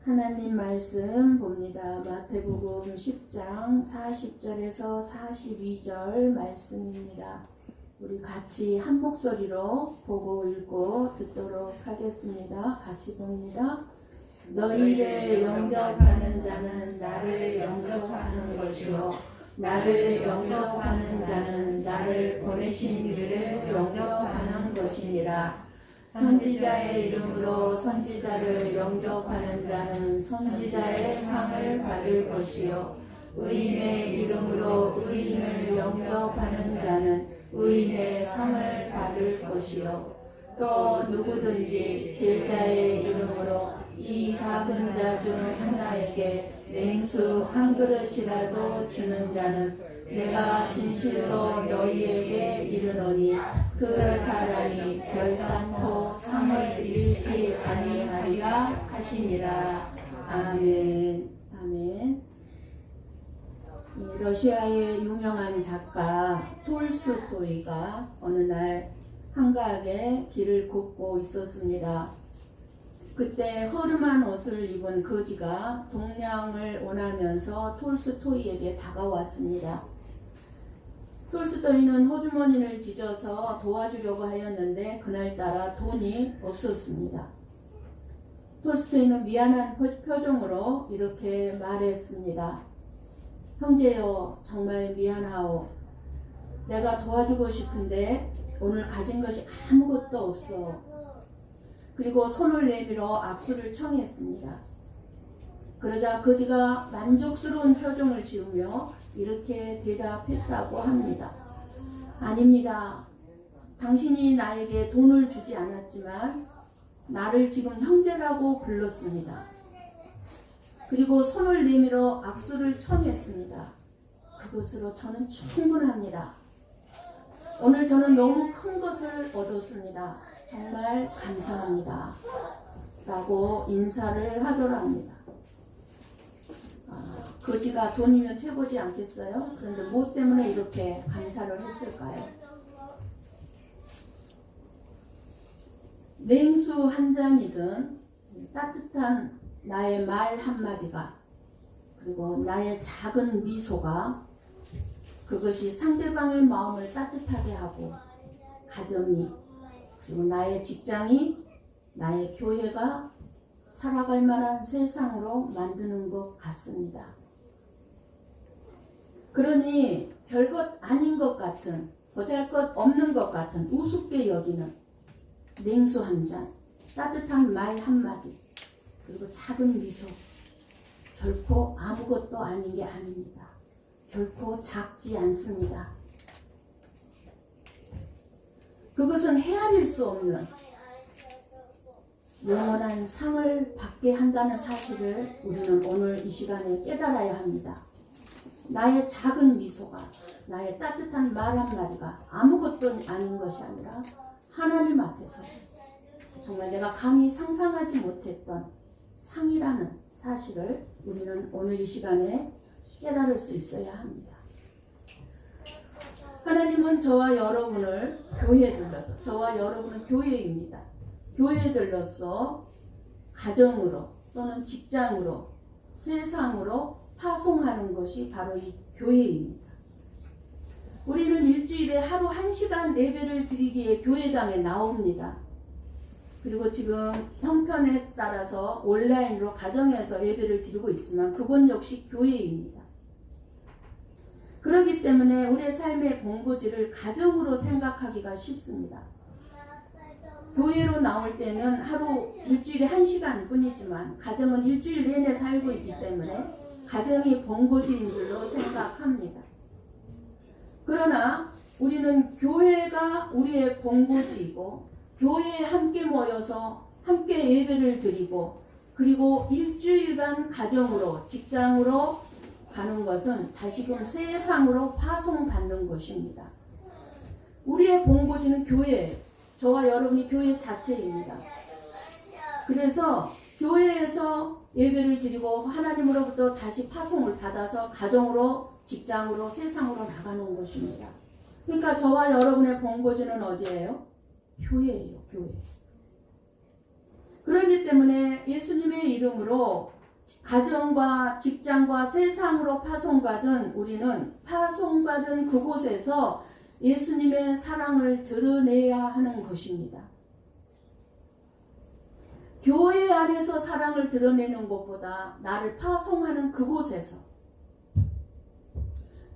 하나님 말씀 봅니다. 마태복음 10장 40절에서 42절 말씀입니다. 우리 같이 한 목소리로 보고 읽고 듣도록 하겠습니다. 같이 봅니다. 너희를 영접하는 자는 나를 영접하는 것이요 나를 영접하는 자는 나를 보내신 이를 영접하는 것이니라. 선지자의 이름으로 선지자를 영접하는 자는 선지자의 상을 받을 것이요 의인의 이름으로 의인을 영접하는 자는 의인의 상을 받을 것이요 또 누구든지 제자의 이름으로 이 작은 자 중 하나에게 냉수 한 그릇이라도 주는 자는 내가 진실로 너희에게 이르노니 그 사람이 결단코 상을 잃지 아니하리라 하시니라. 아멘. 아멘. 러시아의 유명한 작가 톨스토이가 어느 날 한가하게 길을 걷고 있었습니다. 그때 허름한 옷을 입은 거지가 동냥을 원하면서 톨스토이에게 다가왔습니다. 톨스토이는 호주머니를 뒤져서 도와주려고 하였는데 그날따라 돈이 없었습니다. 톨스토이는 미안한 표정으로 이렇게 말했습니다. 형제여, 정말 미안하오. 내가 도와주고 싶은데 오늘 가진 것이 아무것도 없어. 그리고 손을 내밀어 악수를 청했습니다. 그러자 거지가 만족스러운 표정을 지으며 이렇게 대답했다고 합니다. 아닙니다. 당신이 나에게 돈을 주지 않았지만 나를 지금 형제라고 불렀습니다. 그리고 손을 내밀어 악수를 청했습니다. 그것으로 저는 충분합니다. 오늘 저는 너무 큰 것을 얻었습니다. 정말 감사합니다. 라고 인사를 하더랍니다. 거지가 돈이면 최고지 않겠어요? 그런데 무엇 때문에 이렇게 감사를 했을까요? 냉수 한 잔이든 따뜻한 나의 말 한마디가 그리고 나의 작은 미소가 그것이 상대방의 마음을 따뜻하게 하고 가정이 그리고 나의 직장이 나의 교회가 살아갈 만한 세상으로 만드는 것 같습니다. 그러니 별것 아닌 것 같은 보잘것 없는 것 같은 우습게 여기는 냉수 한 잔, 따뜻한 말 한마디 그리고 작은 미소 결코 아무것도 아닌 게 아닙니다. 결코 작지 않습니다. 그것은 헤아릴 수 없는 영원한 상을 받게 한다는 사실을 우리는 오늘 이 시간에 깨달아야 합니다. 나의 작은 미소가 나의 따뜻한 말 한마디가 아무것도 아닌 것이 아니라 하나님 앞에서 정말 내가 감히 상상하지 못했던 상이라는 사실을 우리는 오늘 이 시간에 깨달을 수 있어야 합니다. 하나님은 저와 여러분을 교회에 들러서 저와 여러분은 교회입니다. 교회에 들러서 가정으로 또는 직장으로 세상으로 파송하는 것이 바로 이 교회입니다. 우리는 일주일에 하루 1시간 예배를 드리기에 교회당에 나옵니다. 그리고 지금 형편에 따라서 온라인으로 가정에서 예배를 드리고 있지만 그건 역시 교회입니다. 그렇기 때문에 우리의 삶의 본고지를 가정으로 생각하기가 쉽습니다. 교회로 나올 때는 하루 일주일에 1시간 뿐이지만 가정은 일주일 내내 살고 있기 때문에 가정이 본고지인 줄로 생각합니다. 그러나 우리는 교회가 우리의 본고지이고 교회에 함께 모여서 함께 예배를 드리고 그리고 일주일간 가정으로 직장으로 가는 것은 다시금 세상으로 파송받는 것입니다. 우리의 본고지는 교회예요. 저와 여러분이 교회 자체입니다. 그래서 교회에서 예배를 드리고 하나님으로부터 다시 파송을 받아서 가정으로 직장으로 세상으로 나가는 것입니다. 그러니까 저와 여러분의 본고지는 어디예요? 교회예요. 교회. 그렇기 때문에 예수님의 이름으로 가정과 직장과 세상으로 파송받은 우리는 파송받은 그곳에서 예수님의 사랑을 드러내야 하는 것입니다. 교회 안에서 사랑을 드러내는 것보다 나를 파송하는 그곳에서,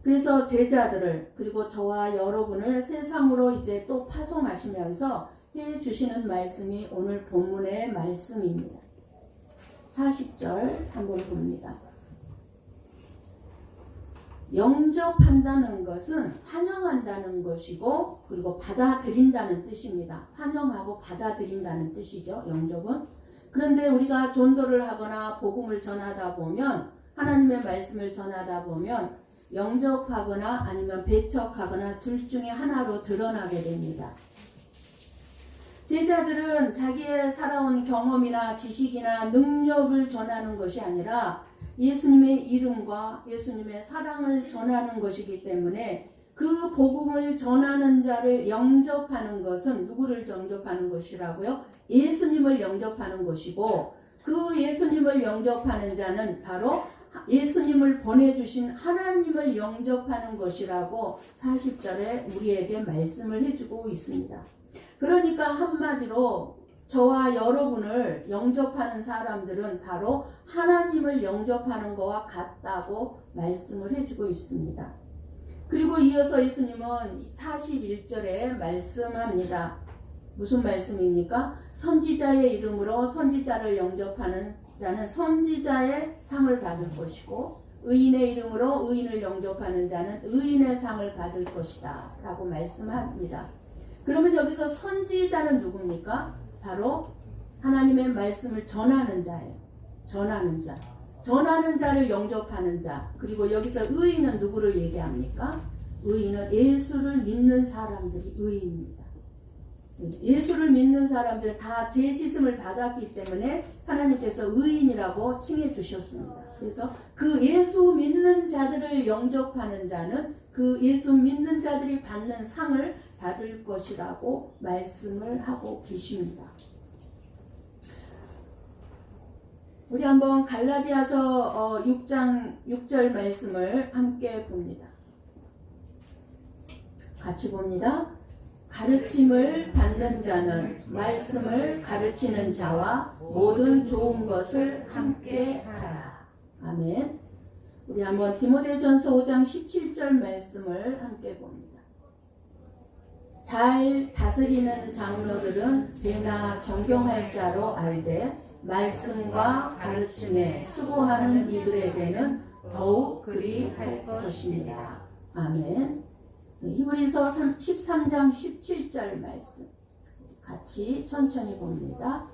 그래서 제자들을 그리고 저와 여러분을 세상으로 이제 또 파송하시면서 해주시는 말씀이 오늘 본문의 말씀입니다. 40절 한번 봅니다. 영접한다는 것은 환영한다는 것이고 그리고 받아들인다는 뜻입니다. 환영하고 받아들인다는 뜻이죠. 영접은. 그런데 우리가 전도를 하거나 복음을 전하다 보면, 하나님의 말씀을 전하다 보면 영접하거나 아니면 배척하거나 둘 중에 하나로 드러나게 됩니다. 제자들은 자기의 살아온 경험이나 지식이나 능력을 전하는 것이 아니라 예수님의 이름과 예수님의 사랑을 전하는 것이기 때문에 그 복음을 전하는 자를 영접하는 것은 누구를 영접하는 것이라고요? 예수님을 영접하는 것이고, 그 예수님을 영접하는 자는 바로 예수님을 보내주신 하나님을 영접하는 것이라고 40절에 우리에게 말씀을 해주고 있습니다. 그러니까 한마디로 저와 여러분을 영접하는 사람들은 바로 하나님을 영접하는 것과 같다고 말씀을 해주고 있습니다. 그리고 이어서 예수님은 41절에 말씀합니다. 무슨 말씀입니까? 선지자의 이름으로 선지자를 영접하는 자는 선지자의 상을 받을 것이고 의인의 이름으로 의인을 영접하는 자는 의인의 상을 받을 것이다 라고 말씀합니다. 그러면 여기서 선지자는 누굽니까? 바로 하나님의 말씀을 전하는 자예요. 전하는 자. 전하는 자를 영접하는 자. 그리고 여기서 의인은 누구를 얘기합니까? 의인은 예수를 믿는 사람들이 의인입니다. 예수를 믿는 사람들은 다 제 씻음을 받았기 때문에 하나님께서 의인이라고 칭해 주셨습니다. 그래서 그 예수 믿는 자들을 영접하는 자는 그 예수 믿는 자들이 받는 상을 받을 것이라고 말씀을 하고 계십니다. 우리 한번 갈라디아서 6장 6절 말씀을 함께 봅니다. 같이 봅니다. 가르침을 받는 자는 말씀을 가르치는 자와 모든 좋은 것을 함께 하라. 아멘. 우리 한번 디모데전서 5장 17절 말씀을 함께 봅니다. 잘 다스리는 장로들은 배나 존경할 자로 알되 말씀과 가르침에 수고하는 이들에게는 더욱 그리 할 것입니다. 아멘. 히브리서 13장 17절 말씀 같이 천천히 봅니다.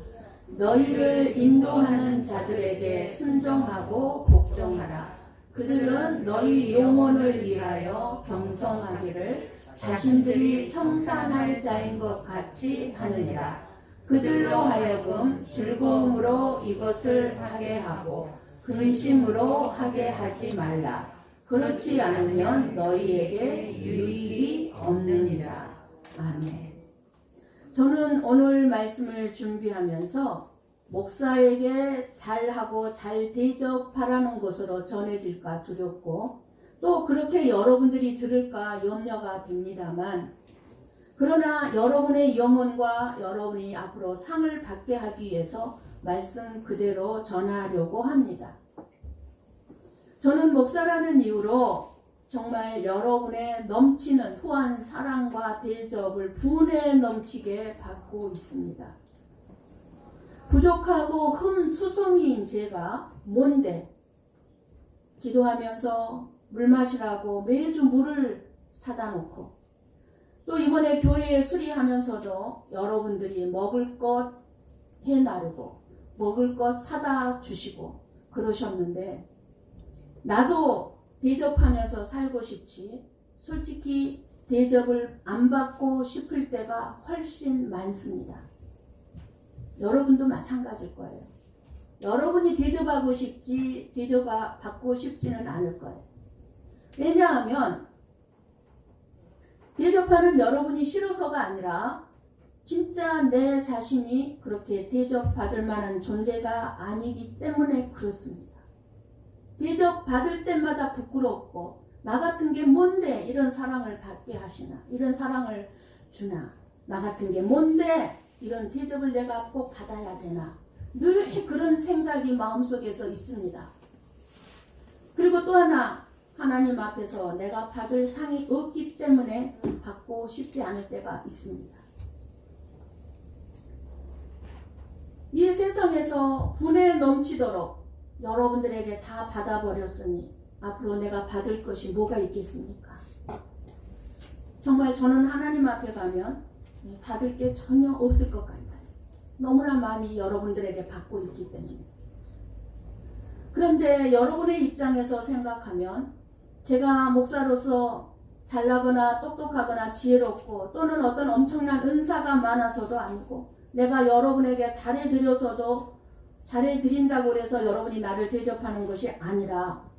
너희를 인도하는 자들에게 순종하고 복종하라. 그들은 너희 영혼을 위하여 경성하기를 자신들이 청산할 자인 것 같이 하느니라. 그들로 하여금 즐거움으로 이것을 하게 하고 근심으로 하게 하지 말라. 그렇지 않으면 너희에게 유익이 없느니라. 아멘. 저는 오늘 말씀을 준비하면서 목사에게 잘하고 잘 대접하라는 것으로 전해질까 두렵고 또 그렇게 여러분들이 들을까 염려가 됩니다만, 그러나 여러분의 영혼과 여러분이 앞으로 상을 받게 하기 위해서 말씀 그대로 전하려고 합니다. 저는 목사라는 이유로 정말 여러분의 넘치는 후한 사랑과 대접을 분에 넘치게 받고 있습니다. 부족하고 흠투성이인 제가 뭔데 기도하면서 물 마시라고 매주 물을 사다 놓고 또 이번에 교회에 수리하면서도 여러분들이 먹을 것 해나르고 먹을 것 사다 주시고 그러셨는데 나도 대접하면서 살고 싶지 솔직히 대접을 안 받고 싶을 때가 훨씬 많습니다. 여러분도 마찬가지일 거예요. 여러분이 대접하고 싶지 대접받고 싶지는 않을 거예요. 왜냐하면 대접하는 여러분이 싫어서가 아니라 진짜 내 자신이 그렇게 대접받을 만한 존재가 아니기 때문에 그렇습니다. 대접받을 때마다 부끄럽고 나 같은 게 뭔데 이런 사랑을 받게 하시나, 이런 사랑을 주나, 나 같은 게 뭔데 이런 대접을 내가 꼭 받아야 되나, 늘 그런 생각이 마음속에서 있습니다. 그리고 또 하나, 하나님 앞에서 내가 받을 상이 없기 때문에 받고 싶지 않을 때가 있습니다. 이 세상에서 분에 넘치도록 여러분들에게 다 받아버렸으니 앞으로 내가 받을 것이 뭐가 있겠습니까? 정말 저는 하나님 앞에 가면 받을 게 전혀 없을 것 같아요. 너무나 많이 여러분들에게 받고 있기 때문에. 그런데 여러분의 입장에서 생각하면 제가 목사로서 잘나거나 똑똑하거나 지혜롭고 또는 어떤 엄청난 은사가 많아서도 아니고 내가 여러분에게 잘해드린다고 해서 여러분이 나를 대접하는 것이 아니라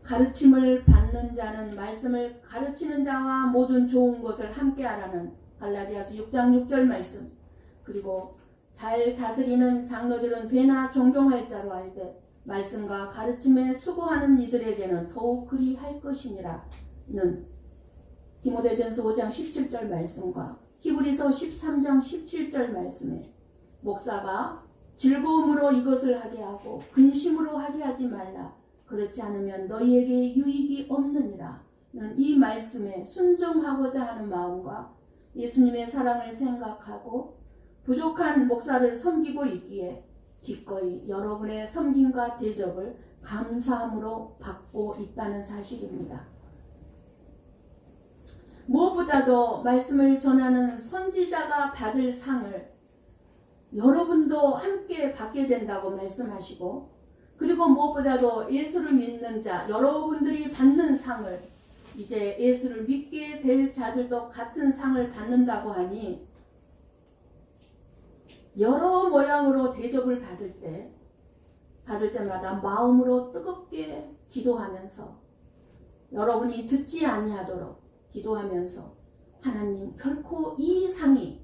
가르침을 받는 자는 말씀을 가르치는 자와 모든 좋은 것을 함께하라는 갈라디아서 6장 6절 말씀, 그리고 잘 다스리는 장로들은 배나 존경할 자로 알되 말씀과 가르침에 수고하는 이들에게는 더욱 그리할 것이니라는 디모데전서 5장 17절 말씀과 히브리서 13장 17절 말씀에 목사가 즐거움으로 이것을 하게 하고 근심으로 하게 하지 말라. 그렇지 않으면 너희에게 유익이 없느니라. 이 말씀에 순종하고자 하는 마음과 예수님의 사랑을 생각하고 부족한 목사를 섬기고 있기에 기꺼이 여러분의 섬김과 대접을 감사함으로 받고 있다는 사실입니다. 무엇보다도 말씀을 전하는 선지자가 받을 상을 여러분도 함께 받게 된다고 말씀하시고, 그리고 무엇보다도 예수를 믿는 자 여러분들이 받는 상을 이제 예수를 믿게 될 자들도 같은 상을 받는다고 하니 여러 모양으로 대접을 받을 때마다 마음으로 뜨겁게 기도하면서 여러분이 듣지 아니하도록 기도하면서 하나님 결코 이 상이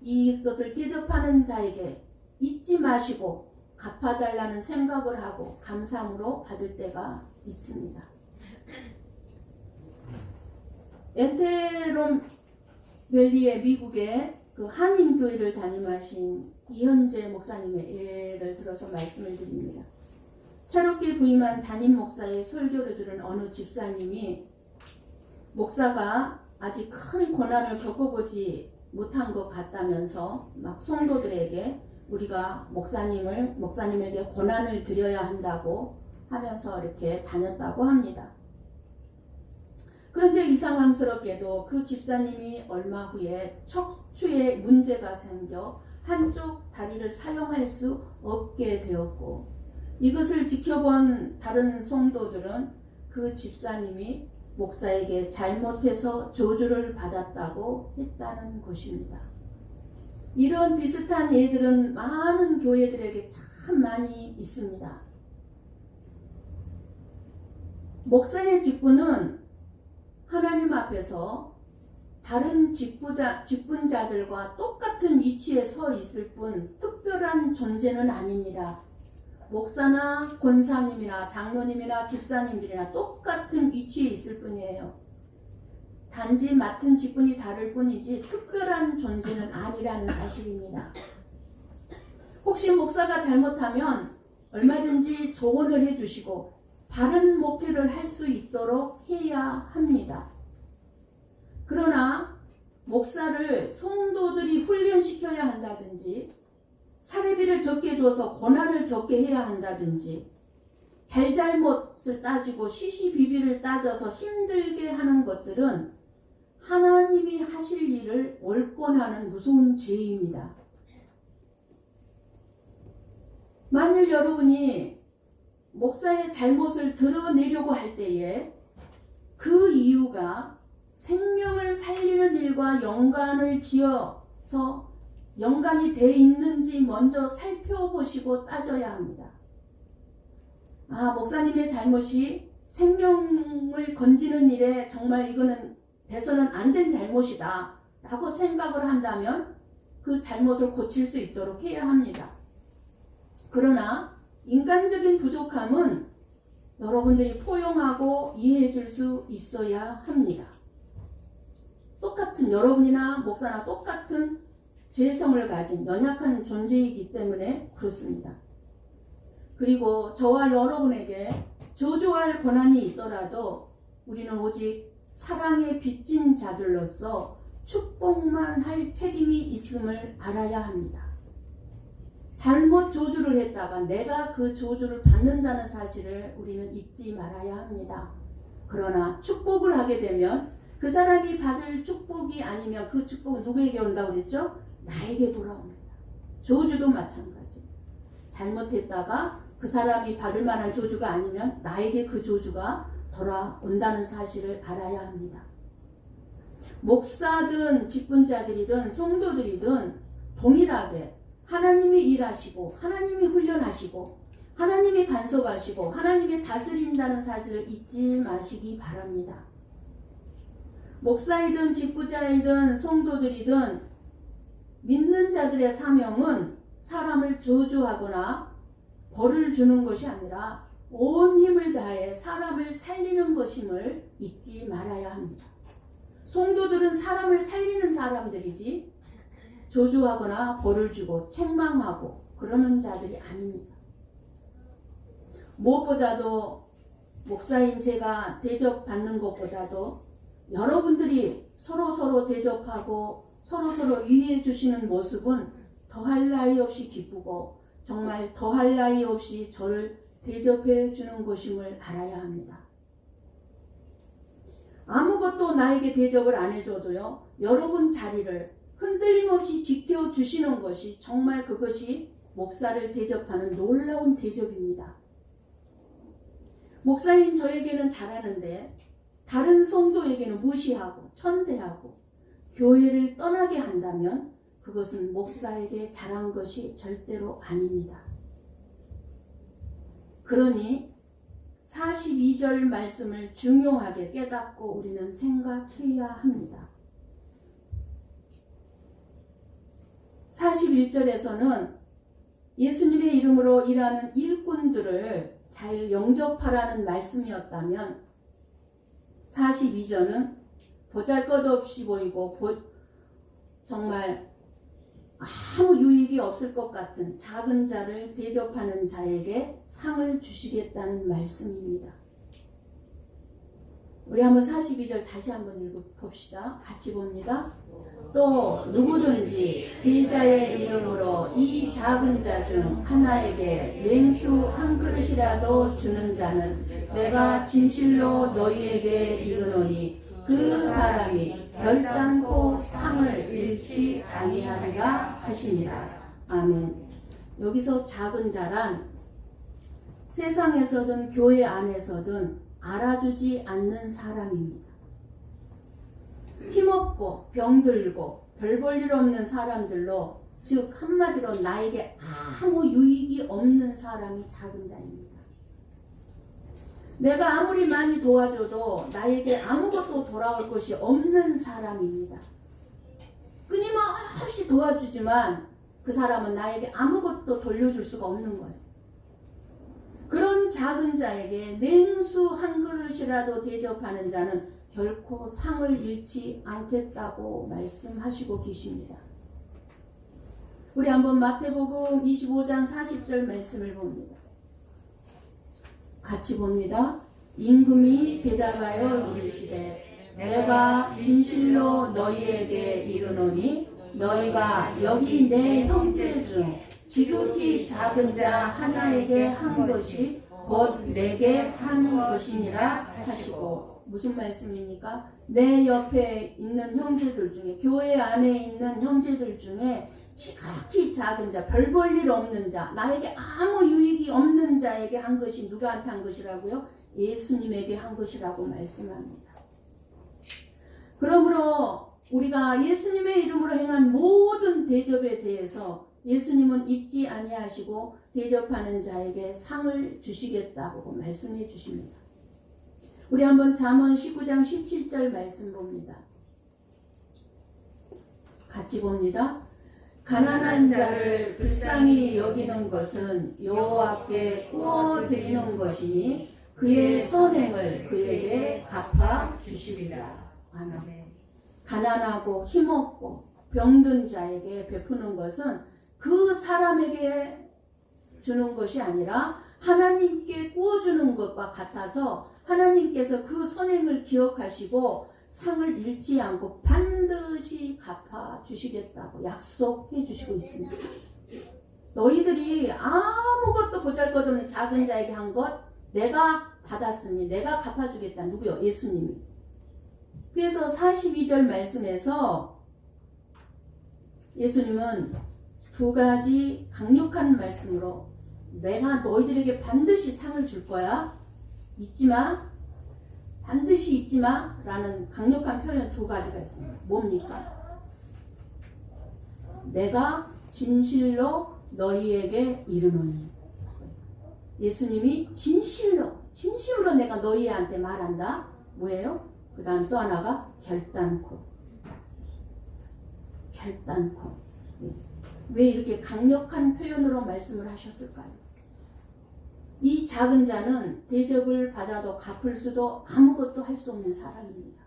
이것을 대접하는 자에게 잊지 마시고 갚아달라는 생각을 하고 감사함으로 받을 때가 있습니다. 엔테롬 밸리의 미국의 그 한인교회를 담임하신 이현재 목사님의 예를 들어서 말씀을 드립니다. 새롭게 부임한 담임 목사의 설교를 들은 어느 집사님이 목사가 아직 큰 고난을 겪어보지 못한 것 같다면서 막 성도들에게 우리가 목사님에게 고난을 드려야 한다고 하면서 이렇게 다녔다고 합니다. 그런데 이상황스럽게도 그 집사님이 얼마 후에 척추에 문제가 생겨 한쪽 다리를 사용할 수 없게 되었고, 이것을 지켜본 다른 성도들은 그 집사님이 목사에게 잘못해서 저주를 받았다고 했다는 것입니다. 이런 비슷한 예들은 많은 교회들에게 참 많이 있습니다. 목사의 직분은 하나님 앞에서 다른 직분자들과 똑같은 위치에 서 있을 뿐 특별한 존재는 아닙니다. 목사나 권사님이나 장로님이나 집사님들이나 똑같은 위치에 있을 뿐이에요. 단지 맡은 직분이 다를 뿐이지 특별한 존재는 아니라는 사실입니다. 혹시 목사가 잘못하면 얼마든지 조언을 해주시고 바른 목회를 할 수 있도록 해야 합니다. 그러나 목사를 성도들이 훈련시켜야 한다든지 사례비를 적게 줘서 고난을 겪게 해야 한다든지 잘잘못을 따지고 시시비비를 따져서 힘들게 하는 것들은 하나님이 하실 일을 월권하는 무서운 죄입니다. 만일 여러분이 목사의 잘못을 드러내려고 할 때에 그 이유가 생명을 살리는 일과 연관을 지어서 연관이 돼 있는지 먼저 살펴보시고 따져야 합니다. 목사님의 잘못이 생명을 건지는 일에 정말 이거는 돼서는 안 된 잘못이다 라고 생각을 한다면 그 잘못을 고칠 수 있도록 해야 합니다. 그러나 인간적인 부족함은 여러분들이 포용하고 이해해 줄 수 있어야 합니다. 똑같은 여러분이나 목사나 똑같은 죄성을 가진 연약한 존재이기 때문에 그렇습니다. 그리고 저와 여러분에게 저주할 권한이 있더라도 우리는 오직 사랑에 빚진 자들로서 축복만 할 책임이 있음을 알아야 합니다. 잘못 저주를 했다가 내가 그 저주를 받는다는 사실을 우리는 잊지 말아야 합니다. 그러나 축복을 하게 되면 그 사람이 받을 축복이 아니면 그 축복은 누구에게 온다고 그랬죠? 나에게 돌아옵니다. 저주도 마찬가지. 잘못했다가 그 사람이 받을 만한 저주가 아니면 나에게 그 저주가 돌아온다는 사실을 알아야 합니다. 목사든 직분자들이든 성도들이든 동일하게 하나님이 일하시고 하나님이 훈련하시고 하나님이 간섭하시고 하나님이 다스린다는 사실을 잊지 마시기 바랍니다. 목사이든 직분자이든 성도들이든 믿는 자들의 사명은 사람을 저주하거나 벌을 주는 것이 아니라 온 힘을 다해 사람을 살리는 것임을 잊지 말아야 합니다. 성도들은 사람을 살리는 사람들이지 저주하거나 벌을 주고 책망하고 그러는 자들이 아닙니다. 무엇보다도 목사인 제가 대접받는 것보다도 여러분들이 서로 대접하고 서로 위해 주시는 모습은 더할 나위 없이 기쁘고 정말 더할 나위 없이 저를 대접해 주는 것임을 알아야 합니다. 아무것도 나에게 대접을 안 해줘도요, 여러분 자리를 흔들림 없이 지켜주시는 것이 정말 그것이 목사를 대접하는 놀라운 대접입니다. 목사인 저에게는 잘하는데 다른 성도에게는 무시하고 천대하고 교회를 떠나게 한다면 그것은 목사에게 잘한 것이 절대로 아닙니다. 그러니 42절 말씀을 중요하게 깨닫고 우리는 생각해야 합니다. 41절에서는 예수님의 이름으로 일하는 일꾼들을 잘 영접하라는 말씀이었다면 42절은 보잘것없이 보이고 정말 아무 유익이 없을 것 같은 작은 자를 대접하는 자에게 상을 주시겠다는 말씀입니다. 우리 한번 42절 다시 한번 읽어봅시다. 같이 봅니다. 또 누구든지 제자의 이름으로 이 작은 자 중 하나에게 냉수 한 그릇이라도 주는 자는 내가 진실로 너희에게 이르노니 그 사람이 결단코 상을 잃지 아니하리라 하시니라. 아멘. 여기서 작은 자란 세상에서든 교회 안에서든 알아주지 않는 사람입니다. 힘없고 병들고 별 볼 일 없는 사람들로, 즉 한마디로 나에게 아무 유익이 없는 사람이 작은 자입니다. 내가 아무리 많이 도와줘도 나에게 아무것도 돌아올 것이 없는 사람입니다. 끊임없이 도와주지만 그 사람은 나에게 아무것도 돌려줄 수가 없는 거예요. 그런 작은 자에게 냉수 한 그릇이라도 대접하는 자는 결코 상을 잃지 않겠다고 말씀하시고 계십니다. 우리 한번 마태복음 25장 40절 말씀을 봅니다. 같이 봅니다. 임금이 대답하여 이르시되 내가 진실로 너희에게 이르노니 너희가 여기 내 형제 중 지극히 작은 자 하나에게 한 것이 곧 내게 한 것이니라 하시고. 무슨 말씀입니까? 내 옆에 있는 형제들 중에, 교회 안에 있는 형제들 중에 지극히 작은 자, 별 볼 일 없는 자, 나에게 아무 유익이 없는 자에게 한 것이 누구한테 한 것이라고요? 예수님에게 한 것이라고 말씀합니다. 그러므로 우리가 예수님의 이름으로 행한 모든 대접에 대해서 예수님은 잊지 아니하시고 대접하는 자에게 상을 주시겠다고 말씀해 주십니다. 우리 한번 잠언 19장 17절 말씀 봅니다. 같이 봅니다. 가난한 자를 불쌍히 여기는 것은 여호와께 구워 드리는 것이니 그의 선행을 그에게 갚아 주시리라. 아멘. 가난하고 힘없고 병든 자에게 베푸는 것은 그 사람에게 주는 것이 아니라 하나님께 구워주는 것과 같아서 하나님께서 그 선행을 기억하시고 상을 잃지 않고 반드시 갚아 주시겠다고 약속해 주시고 있습니다. 너희들이 아무것도 보잘것없는 작은 자에게 한 것 내가 받았으니 내가 갚아주겠다. 누구요? 예수님이. 그래서 42절 말씀에서 예수님은 두 가지 강력한 말씀으로 내가 너희들에게 반드시 상을 줄 거야. 잊지 마. 반드시 잊지 마. 라는 강력한 표현 두 가지가 있습니다. 뭡니까? 내가 진실로 너희에게 이르노니. 예수님이 진심으로 내가 너희한테 말한다. 뭐예요? 그 다음 또 하나가 결단코. 왜 이렇게 강력한 표현으로 말씀을 하셨을까요? 이 작은 자는 대접을 받아도 갚을 수도 아무것도 할 수 없는 사람입니다.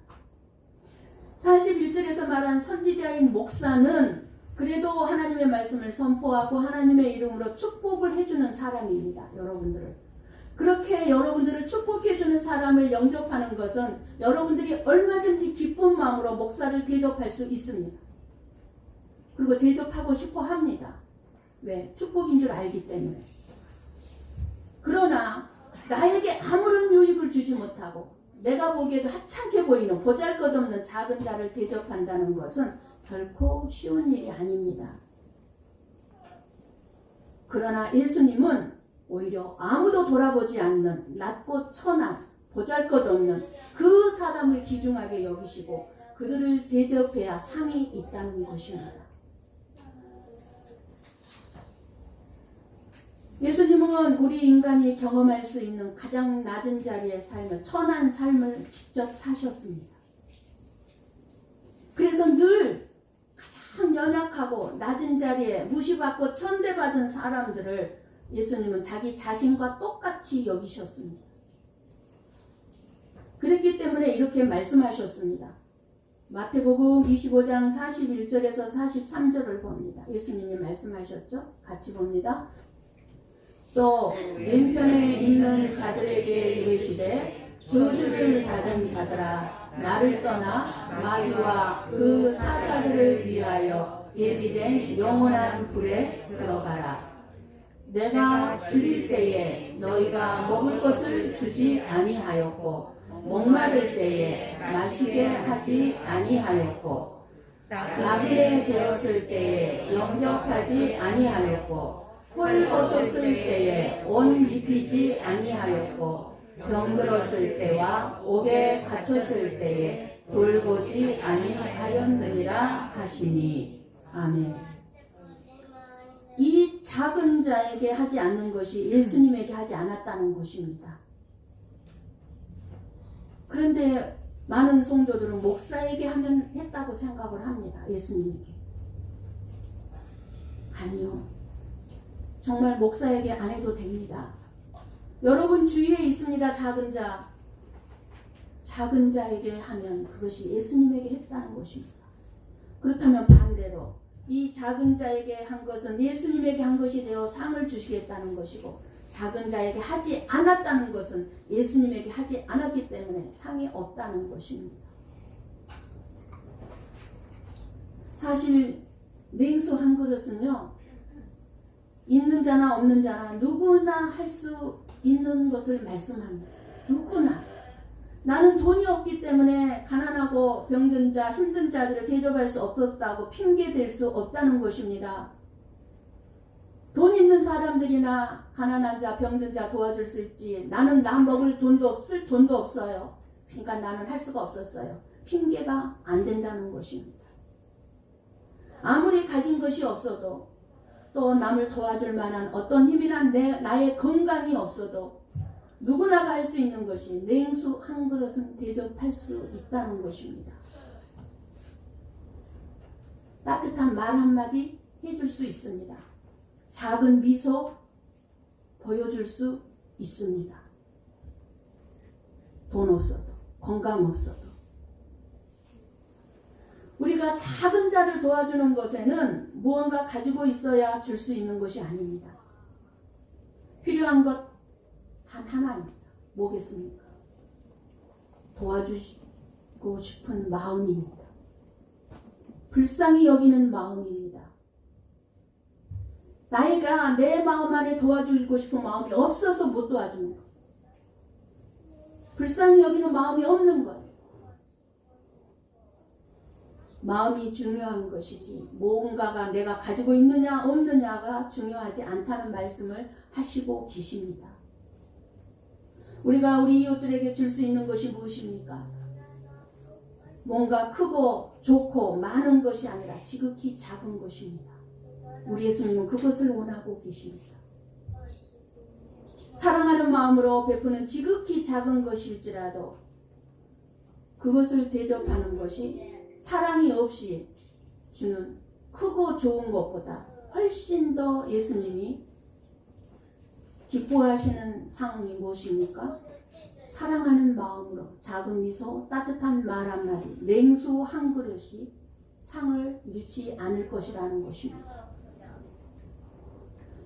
41절에서 말한 선지자인 목사는 그래도 하나님의 말씀을 선포하고 하나님의 이름으로 축복을 해주는 사람입니다. 여러분들을. 그렇게 여러분들을 축복해주는 사람을 영접하는 것은 여러분들이 얼마든지 기쁜 마음으로 목사를 대접할 수 있습니다. 그리고 대접하고 싶어 합니다. 왜? 축복인 줄 알기 때문에. 그러나 나에게 아무런 유익을 주지 못하고 내가 보기에도 하찮게 보이는 보잘것없는 작은 자를 대접한다는 것은 결코 쉬운 일이 아닙니다. 그러나 예수님은 오히려 아무도 돌아보지 않는 낮고 천한 보잘것없는 그 사람을 귀중하게 여기시고 그들을 대접해야 상이 있다는 것입니다. 예수님은 우리 인간이 경험할 수 있는 가장 낮은 자리의 삶을, 천한 삶을 직접 사셨습니다. 그래서 늘 가장 연약하고 낮은 자리에 무시받고 천대받은 사람들을 예수님은 자기 자신과 똑같이 여기셨습니다. 그랬기 때문에 이렇게 말씀하셨습니다. 마태복음 25장 41절에서 43절을 봅니다. 예수님이 말씀하셨죠? 같이 봅니다. 또 왼편에 있는 자들에게 이르시되 저주를 받은 자들아 나를 떠나 마귀와 그 사자들을 위하여 예비된 영원한 불에 들어가라. 내가 줄일 때에 너희가 먹을 것을 주지 아니하였고 목마를 때에 마시게 하지 아니하였고 나그네 되었을 때에 영접하지 아니하였고 홀벗었을 때에 옷 입히지 아니하였고 병들었을 때와 옥에 갇혔을 때에 돌보지 아니하였느니라 하시니. 아멘. 이 작은 자에게 하지 않는 것이 예수님에게 하지 않았다는 것입니다. 그런데 많은 성도들은 목사에게 하면 했다고 생각을 합니다. 예수님에게. 아니요. 정말 목사에게 안 해도 됩니다. 여러분 주위에 있습니다. 작은 자. 작은 자에게 하면 그것이 예수님에게 했다는 것입니다. 그렇다면 반대로 이 작은 자에게 한 것은 예수님에게 한 것이 되어 상을 주시겠다는 것이고 작은 자에게 하지 않았다는 것은 예수님에게 하지 않았기 때문에 상이 없다는 것입니다. 사실 냉수 한 그릇은요. 있는 자나 없는 자나 누구나 할 수 있는 것을 말씀합니다. 누구나. 나는 돈이 없기 때문에 가난하고 병든 자, 힘든 자들을 대접할 수 없었다고 핑계댈 수 없다는 것입니다. 돈 있는 사람들이나 가난한 자, 병든 자 도와줄 수 있지. 나는 나 먹을 돈도 없어요. 그러니까 나는 할 수가 없었어요. 핑계가 안 된다는 것입니다. 아무리 가진 것이 없어도 또 남을 도와줄 만한 어떤 힘이나 나의 건강이 없어도 누구나가 할 수 있는 것이 냉수 한 그릇은 대접할 수 있다는 것입니다. 따뜻한 말 한마디 해줄 수 있습니다. 작은 미소 보여줄 수 있습니다. 돈 없어도, 건강 없어도. 우리가 작은 자를 도와주는 것에는 무언가 가지고 있어야 줄 수 있는 것이 아닙니다. 필요한 것 단 하나입니다. 뭐겠습니까? 도와주고 싶은 마음입니다. 불쌍히 여기는 마음입니다. 나이가 내 마음 안에 도와주고 싶은 마음이 없어서 못 도와주는 것. 불쌍히 여기는 마음이 없는 거예요. 마음이 중요한 것이지 뭔가가 내가 가지고 있느냐 없느냐가 중요하지 않다는 말씀을 하시고 계십니다. 우리가 우리 이웃들에게 줄 수 있는 것이 무엇입니까? 뭔가 크고 좋고 많은 것이 아니라 지극히 작은 것입니다. 우리 예수님은 그것을 원하고 계십니다. 사랑하는 마음으로 베푸는 지극히 작은 것일지라도 그것을 대접하는 것이 사랑이 없이 주는 크고 좋은 것보다 훨씬 더 예수님이 기뻐하시는 상황이 무엇입니까? 사랑하는 마음으로 작은 미소, 따뜻한 말 한마디, 냉수 한 그릇이 상을 잃지 않을 것이라는 것입니다.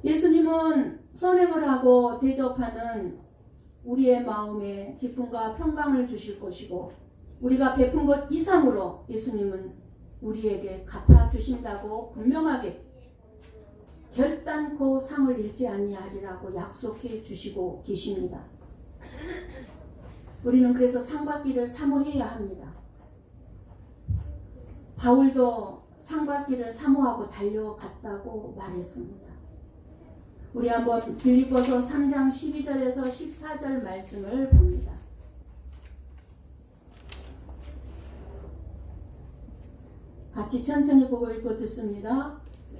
예수님은 선행을 하고 대접하는 우리의 마음에 기쁨과 평강을 주실 것이고 우리가 베푼 것 이상으로 예수님은 우리에게 갚아주신다고 분명하게 결단코 상을 잃지 아니하리라고 약속해 주시고 계십니다. 우리는 그래서 상 받기를 사모해야 합니다. 바울도 상 받기를 사모하고 달려갔다고 말했습니다. 우리 한번 빌립보서 3장 12절에서 14절 말씀을 봅니다. 같이 천천히 보고 읽고 듣습니다.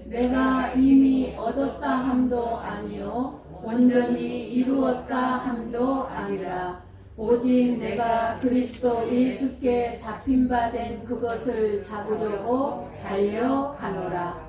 내가 이미 얻었다 함도 아니요 온전히 이루었다 함도 아니라 오직 내가 그리스도 예수께 잡힌 바 된 그것을 잡으려고 달려가노라.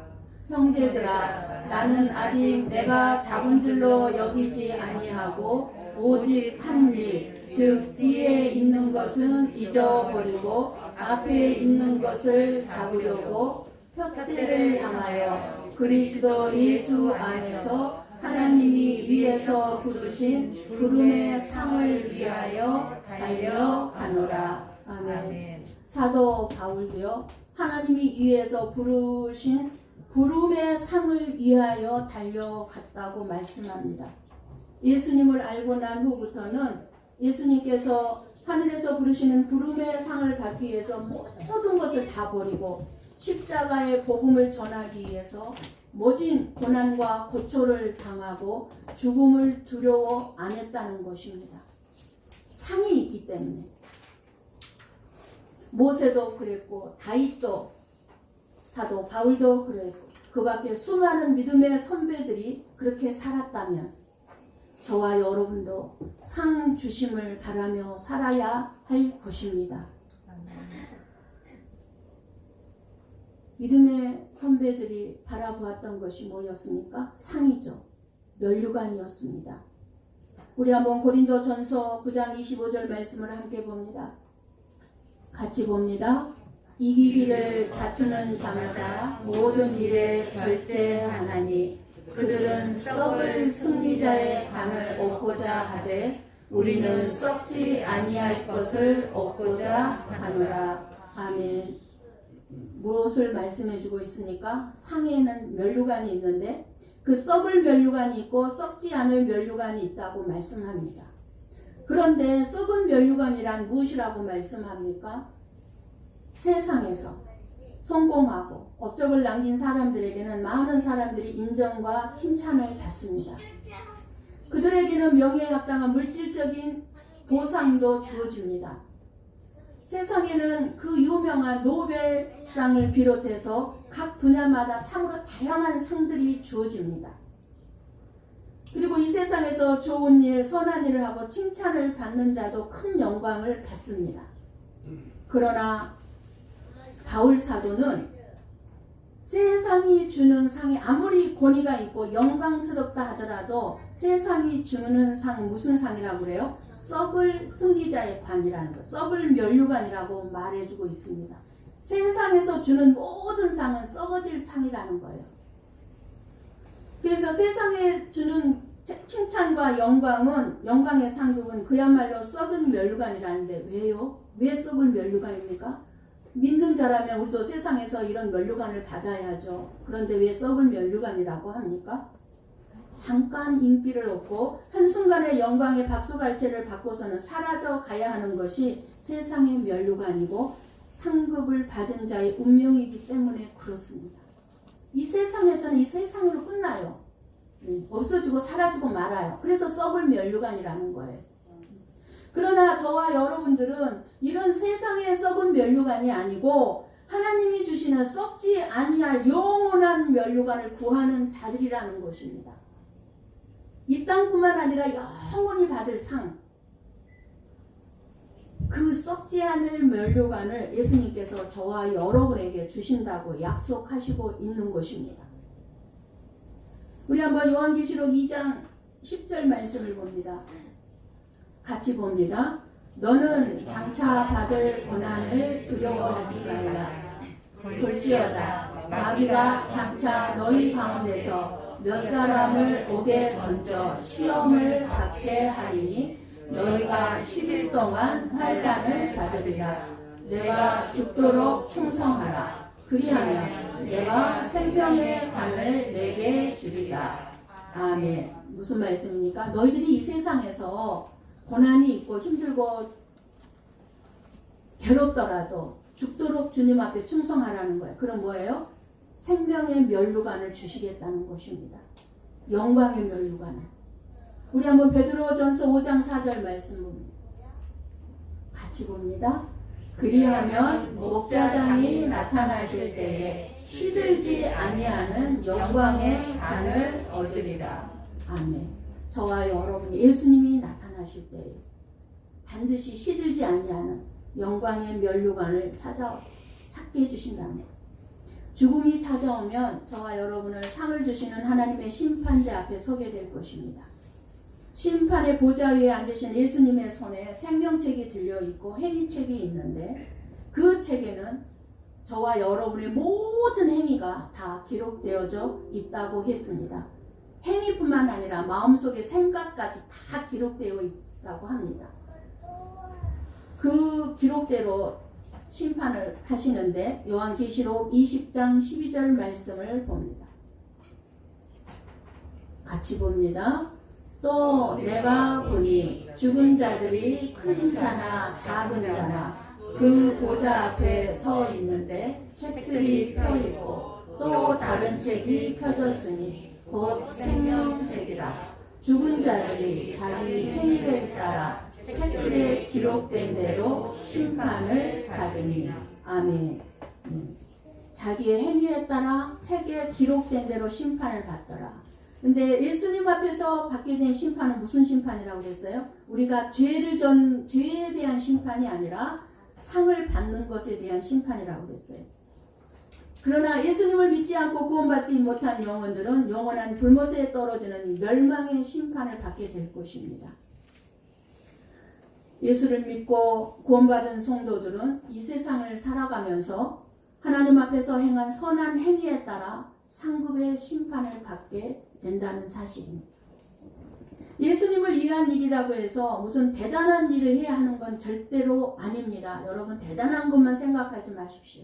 형제들아, 나는 아직 내가 잡은 줄로 여기지 아니하고 오직 한 일, 즉 뒤에 있는 것은 잊어버리고 앞에 있는 것을 잡으려고 표대를 향하여 그리스도 예수 안에서 하나님이 위에서 부르신 부름의 상을 위하여 달려가노라. 아멘. 사도 바울도요, 하나님이 위에서 부르신 부름의 상을 위하여 달려갔다고 말씀합니다. 예수님을 알고 난 후부터는 예수님께서 하늘에서 부르시는 부름의 상을 받기 위해서 모든 것을 다 버리고 십자가의 복음을 전하기 위해서 모진 고난과 고초를 당하고 죽음을 두려워 안 했다는 것입니다. 상이 있기 때문에. 모세도 그랬고 다윗도 사도 바울도 그랬고 그 밖에 수많은 믿음의 선배들이 그렇게 살았다면 저와 여러분도 상 주심을 바라며 살아야 할 것입니다. 믿음의 선배들이 바라보았던 것이 뭐였습니까? 상이죠. 면류관이었습니다. 우리 한번 고린도전서 9장 25절 말씀을 함께 봅니다. 같이 봅니다. 이기기를 다투는 자마다 모든 일에 절제하나니 그들은 썩을 승리자의 간을 얻고자 하되 우리는 썩지 아니할 것을 얻고자 하노라. 아멘. 무엇을 말씀해주고 있습니까? 상에는 면류관이 있는데 그 썩을 면류관이 있고 썩지 않을 면류관이 있다고 말씀합니다. 그런데 썩은 면류관이란 무엇이라고 말씀합니까? 세상에서 성공하고 업적을 남긴 사람들에게는 많은 사람들이 인정과 칭찬을 받습니다. 그들에게는 명예에 합당한 물질적인 보상도 주어집니다. 세상에는 그 유명한 노벨상을 비롯해서 각 분야마다 참으로 다양한 상들이 주어집니다. 그리고 이 세상에서 좋은 일, 선한 일을 하고 칭찬을 받는 자도 큰 영광을 받습니다. 그러나 바울 사도는 세상이 주는 상이 아무리 권위가 있고 영광스럽다 하더라도 세상이 주는 상 무슨 상이라고 그래요? 썩을 승리자의 관이라는 거, 썩을 면류관이라고 말해주고 있습니다. 세상에서 주는 모든 상은 썩어질 상이라는 거예요. 그래서 세상에 주는 칭찬과 영광의 상급은 그야말로 썩은 면류관이라는데 왜요? 왜 썩을 면류관입니까? 믿는 자라면 우리도 세상에서 이런 면류관을 받아야죠. 그런데 왜 썩을 면류관이라고 합니까? 잠깐 인기를 얻고 한순간의 영광의 박수갈채를 받고서는 사라져 가야 하는 것이 세상의 면류관이고 상급을 받은 자의 운명이기 때문에 그렇습니다. 이 세상에서는 이 세상으로 끝나요. 없어지고 사라지고 말아요. 그래서 썩을 면류관이라는 거예요. 그러나 저와 여러분들은 이런 세상의 썩은 면류관이 아니고 하나님이 주시는 썩지 아니할 영원한 면류관을 구하는 자들이라는 것입니다. 이 땅뿐만 아니라 영원히 받을 상, 그 썩지 않을 면류관을 예수님께서 저와 여러분에게 주신다고 약속하시고 있는 것입니다. 우리 한번 요한계시록 2장 10절 말씀을 봅니다. 같이 봅니다. 너는 장차 받을 고난을 두려워하지 말라. 볼지어다 마귀가 장차 너희 가운데서 몇 사람을 옥에 던져 시험을 받게 하리니 너희가 10일 동안 환난을 받으리라. 내가 죽도록 충성하라. 그리하면 내가 생명의 관을 내게 주리라. 아멘. 무슨 말씀입니까? 너희들이 이 세상에서 고난이 있고 힘들고 괴롭더라도 죽도록 주님 앞에 충성하라는 거예요. 그럼 뭐예요? 생명의 면류관을 주시겠다는 것입니다. 영광의 면류관을. 우리 한번 베드로전서 5장 4절 말씀 봅니다. 같이 봅니다. 그리하면 목자장이 나타나실 때에 시들지 아니하는 영광의 관을 얻으리라. 아멘. 저와 여러분이 예수님이 나타나실 때에 반드시 시들지 아니하는 영광의 면류관을 찾게 해주신다는 거예요. 죽음이 찾아오면 저와 여러분을 상을 주시는 하나님의 심판대 앞에 서게 될 것입니다. 심판의 보좌 위에 앉으신 예수님의 손에 생명책이 들려있고 행위책이 있는데 그 책에는 저와 여러분의 모든 행위가 다 기록되어져 있다고 했습니다. 행위뿐만 아니라 마음속의 생각까지 다 기록되어 있다고 합니다. 그 기록대로 심판을 하시는데 요한계시록 20장 12절 말씀을 봅니다. 같이 봅니다. 또 내가 보니 죽은 자들이 큰 자나 작은 자나 그 보좌 앞에 서 있는데 책들이 펴 있고 또 다른 책이 펴졌으니 곧 생명책이라. 죽은 자들이 자기 행위를 따라 책들에 기록된 대로 심판을 받으니. 아멘. 자기의 행위에 따라 책에 기록된 대로 심판을 받더라. 근데 예수님 앞에서 받게 된 심판은 무슨 심판이라고 그랬어요? 우리가 죄에 대한 심판이 아니라 상을 받는 것에 대한 심판이라고 그랬어요. 그러나 예수님을 믿지 않고 구원받지 못한 영혼들은 영원한 불못에 떨어지는 멸망의 심판을 받게 될 것입니다. 예수를 믿고 구원받은 성도들은 이 세상을 살아가면서 하나님 앞에서 행한 선한 행위에 따라 상급의 심판을 받게 된다는 사실입니다. 예수님을 위한 일이라고 해서 무슨 대단한 일을 해야 하는 건 절대로 아닙니다. 여러분 대단한 것만 생각하지 마십시오.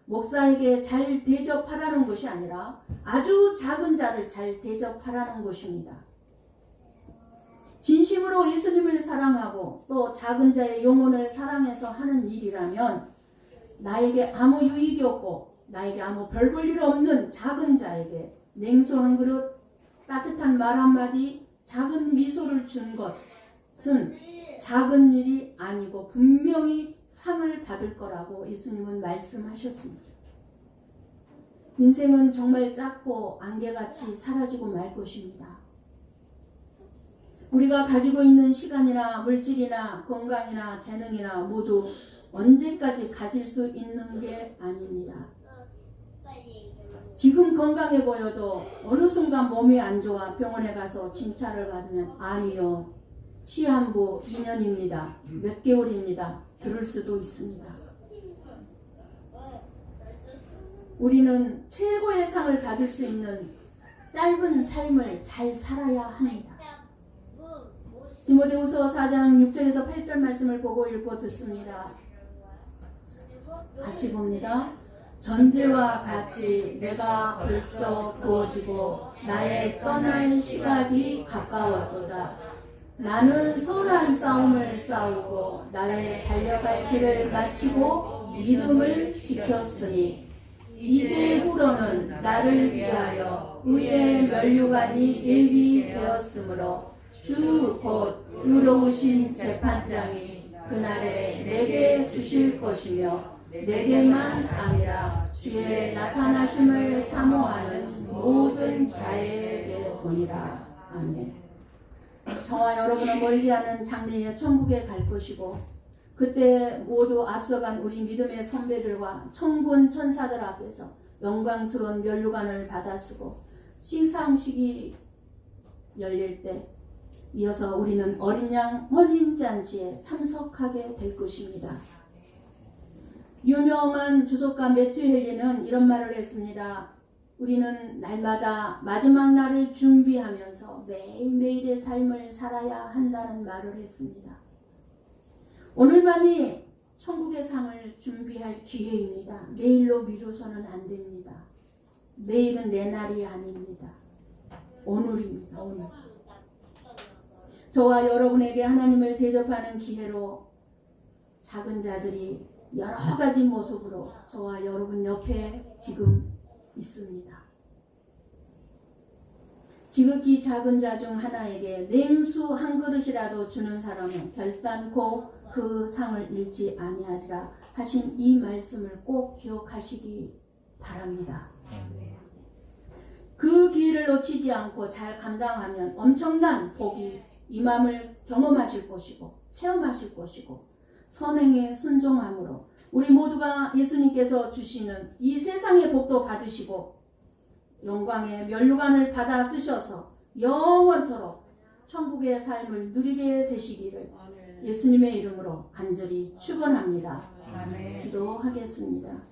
목사에게 잘 대접하라는 것이 아니라 아주 작은 자를 잘 대접하라는 것입니다. 진심으로 예수님을 사랑하고 또 작은 자의 영혼을 사랑해서 하는 일이라면 나에게 아무 유익이 없고 나에게 아무 별 볼 일 없는 작은 자에게 냉수 한 그릇, 따뜻한 말 한마디, 작은 미소를 준 것은 작은 일이 아니고 분명히 상을 받을 거라고 예수님은 말씀하셨습니다. 인생은 정말 짧고 안개같이 사라지고 말 것입니다. 우리가 가지고 있는 시간이나 물질이나 건강이나 재능이나 모두 언제까지 가질 수 있는 게 아닙니다. 지금 건강해 보여도 어느 순간 몸이 안 좋아 병원에 가서 진찰을 받으면 아니요, 시한부 2년입니다. 몇 개월입니다. 들을 수도 있습니다. 우리는 최고의 상을 받을 수 있는 짧은 삶을 잘 살아야 합니다. 디모데후서 4장 6절에서 8절 말씀을 보고 읽고 듣습니다. 같이 봅니다. 전제와 같이 내가 벌써 부어지고 나의 떠날 시각이 가까웠도다. 나는 선한 싸움을 싸우고 나의 달려갈 길을 마치고 믿음을 지켰으니 이제후로는 나를 위하여 의의 면류관이 예비되었으므로 주 곧 의로우신 재판장이 그날에 내게 주실 것이며 내게만 아니라 주의 나타나심을 사모하는 모든 자에게 도니라. 아멘. 저와 여러분은 멀지 않은 장래의 천국에 갈 것이고 그때 모두 앞서간 우리 믿음의 선배들과 천군 천사들 앞에서 영광스러운 면류관을 받아쓰고 시상식이 열릴 때 이어서 우리는 어린 양 혼인잔치에 참석하게 될 것입니다. 유명한 주석가 매튜 헨리는 이런 말을 했습니다. 우리는 날마다 마지막 날을 준비하면서 매일매일의 삶을 살아야 한다는 말을 했습니다. 오늘만이 천국의 상을 준비할 기회입니다. 내일로 미루서는 안 됩니다. 내일은 내 날이 아닙니다. 오늘입니다. 오늘. 저와 여러분에게 하나님을 대접하는 기회로 작은 자들이 여러 가지 모습으로 저와 여러분 옆에 지금 있습니다. 지극히 작은 자 중 하나에게 냉수 한 그릇이라도 주는 사람은 결단코 그 상을 잃지 아니하리라 하신 이 말씀을 꼭 기억하시기 바랍니다. 그 기회를 놓치지 않고 잘 감당하면 엄청난 복이 이 마음을 경험하실 것이고 체험하실 것이고 선행에 순종함으로 우리 모두가 예수님께서 주시는 이 세상의 복도 받으시고 영광의 면류관을 받아 쓰셔서 영원토록 천국의 삶을 누리게 되시기를 예수님의 이름으로 간절히 축원합니다. 기도하겠습니다.